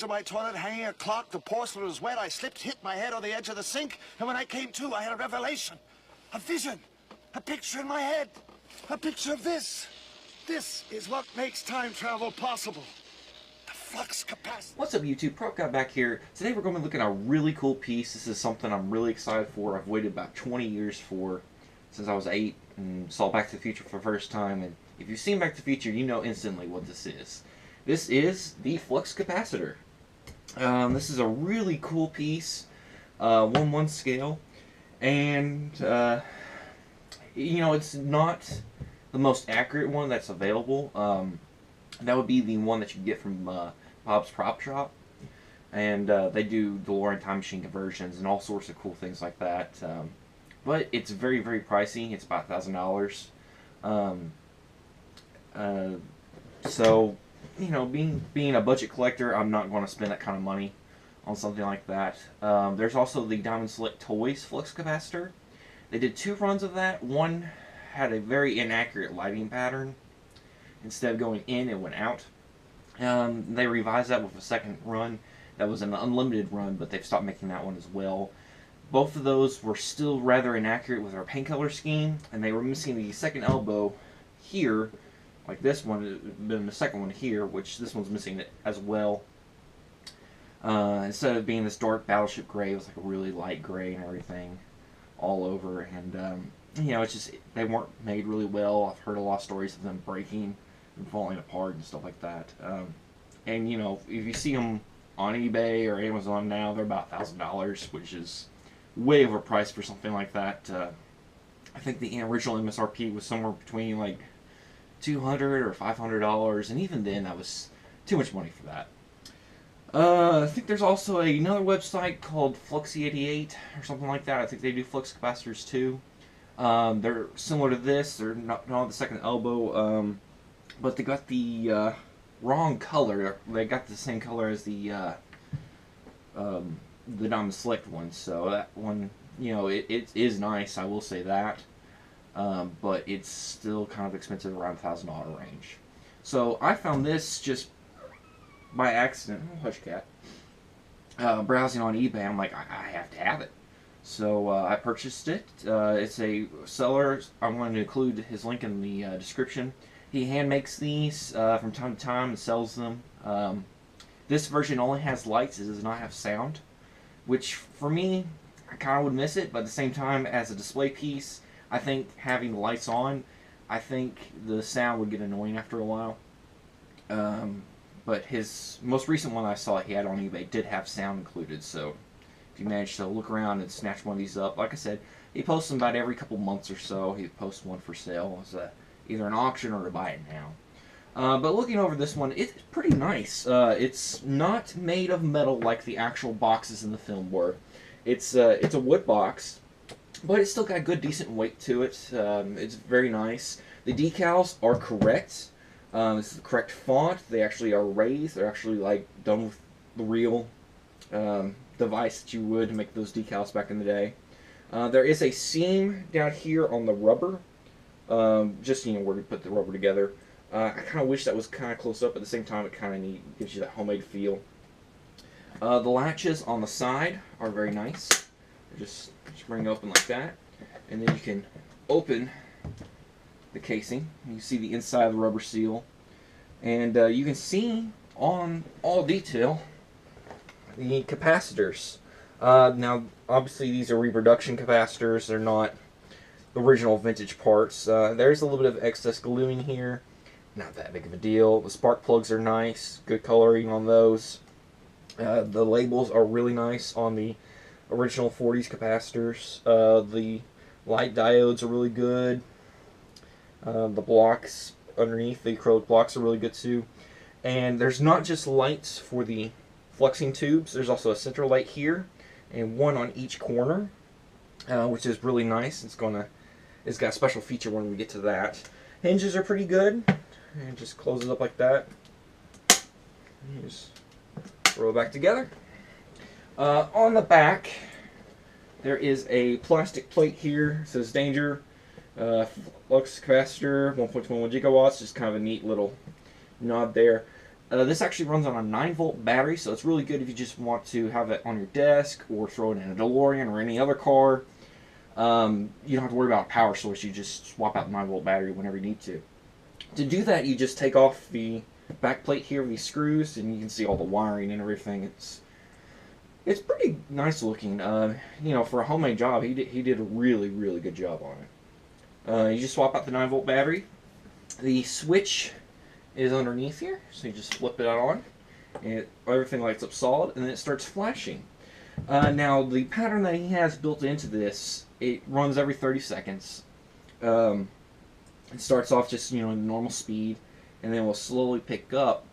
of my toilet hanging a clock. The porcelain was wet. I slipped, hit my head on the edge of the sink, and when I came to, I had a revelation. A vision. A picture in my head. A picture of this. This is what makes time travel possible. The Flux Capacitor. What's up, YouTube? ThePropGuy back here. Today we're going to be looking at a really cool piece. This is something I'm really excited for. I've waited about 20 years for, since I was 8, and saw Back to the Future for the first time. And if you've seen Back to the Future, you know instantly what this is. This is the Flux Capacitor. This is a really cool piece, 1/1 scale, and you know, it's not the most accurate one that's available. That would be the one that you get from Bob's Prop Shop, and they do Delorean time machine conversions and all sorts of cool things like that. But it's very, very pricey. It's about $1,000. So, you know, being a budget collector, I'm not going to spend that kind of money on something like that. There's also the Diamond Select Toys Flux Capacitor. They did 2 runs of that. One had a very inaccurate lighting pattern. Instead of going in, it went out. They revised that with a second run. That was an unlimited run, but they've stopped making that one as well. Both of those were still rather inaccurate with their paint color scheme, and they were missing the second elbow here, like this one, then the second one here, which this one's missing it as well. Instead of being this dark battleship gray, it was like a really light gray and everything all over, and you know, it's just, they weren't made really well. I've heard a lot of stories of them breaking and falling apart and stuff like that. And you know, if you see them on eBay or Amazon now, they're about $1,000, which is way overpriced for something like that. I think the original MSRP was somewhere between like $200 or $500, and even then that was too much money for that. I think there's also another website called Fluxy88 or something like that. I think they do flux capacitors too. They're similar to this. They're not the second elbow, but they got the wrong color. They got the same color as the Diamond Select one. So that one, you know, it is nice. I will say that. But it's still kind of expensive, around $1,000 range. So I found this just by accident. Oh, hush cat. Browsing on eBay, I'm like, I have to have it. So I purchased it. It's a seller. I'm going to include his link in the description. He hand makes these from time to time and sells them. This version only has lights. It does not have sound, which for me, I kind of would miss it. But at the same time, as a display piece, I think having the lights on, I think the sound would get annoying after a while. But his most recent one I saw he had on eBay did have sound included, so if you manage to look around and snatch one of these up, like I said, he posts them about every couple months or so. He posts one for sale as either an auction or to buy it now. But looking over this one, it's pretty nice. It's not made of metal like the actual boxes in the film were. It's a wood box, but it's still got good, decent weight to it. It's very nice. The decals are correct. This is the correct font. They actually are raised. They're actually like done with the real device that you would to make those decals back in the day. There is a seam down here on the rubber, just, you know, where you put the rubber together. I kind of wish that was kind of close up. At the same time, it kind of neat, gives you that homemade feel. The latches on the side are very nice. They just spring open like that, and then you can open the casing. You see the inside of the rubber seal, and you can see on all detail the capacitors. Now, obviously, these are reproduction capacitors. They're not the original vintage parts. There's a little bit of excess gluing here. Not that big of a deal. The spark plugs are nice. Good coloring on those. The labels are really nice on the original 40s capacitors. The light diodes are really good. The blocks underneath, the acrylic blocks, are really good too. And there's not just lights for the fluxing tubes. There's also a center light here, and one on each corner, which is really nice. It's got a special feature when we get to that. Hinges are pretty good, and it just closes up like that. You just throw it back together. On the back, there is a plastic plate here. It says danger. Flux capacitor, 1.21 gigawatts. Just kind of a neat little nod there. This actually runs on a 9-volt battery, so it's really good if you just want to have it on your desk or throw it in a Delorean or any other car. You don't have to worry about a power source. You just swap out the 9-volt battery whenever you need to. To do that, you just take off the back plate here with these screws, and you can see all the wiring and everything. It's pretty nice looking. You know, for a homemade job, he did a really good job on it. You just swap out the 9-volt battery. The switch is underneath here, so you just flip it on, and everything lights up solid, and then it starts flashing. Now, the pattern that he has built into this, it runs every 30 seconds. It starts off just, you know, normal speed, and then will slowly pick up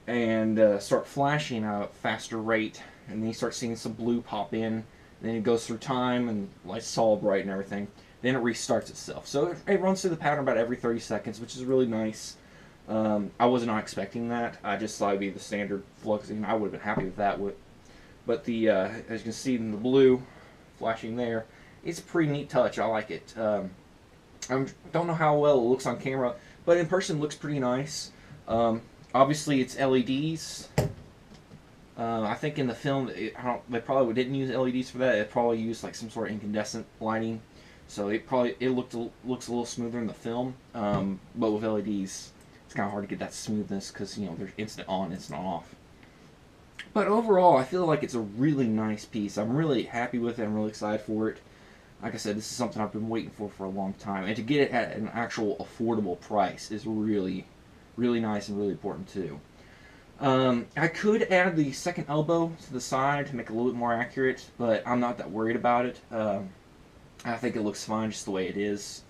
and start flashing at a faster rate, and then you start seeing some blue pop in, and then it goes through time and lights solid bright and everything. Then it restarts itself. So it runs through the pattern about every 30 seconds, which is really nice. I was not expecting that. I just thought it'd be the standard flux, and I would have been happy with that. But the as you can see in the blue flashing there, it's a pretty neat touch. I like it. I don't know how well it looks on camera, but in person it looks pretty nice. Obviously, it's LEDs. I think in the film, they probably didn't use LEDs for that. It probably used like some sort of incandescent lighting, so it looks a little smoother in the film. But with LEDs, it's kind of hard to get that smoothness because, you know, there's instant on, instant off. But overall, I feel like it's a really nice piece. I'm really happy with it. I'm really excited for it. Like I said, this is something I've been waiting for a long time, and to get it at an actual affordable price is really nice and really important too. I could add the second elbow to the side to make it a little bit more accurate, but I'm not that worried about it. I think it looks fine just the way it is.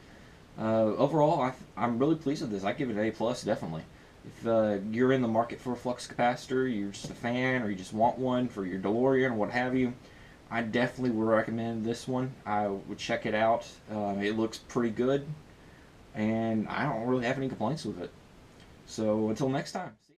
Overall, I'm really pleased with this. I give it an A+, definitely. If you're in the market for a flux capacitor, you're just a fan, or you just want one for your DeLorean or what have you, I definitely would recommend this one. I would check it out. It looks pretty good, and I don't really have any complaints with it. So until next time.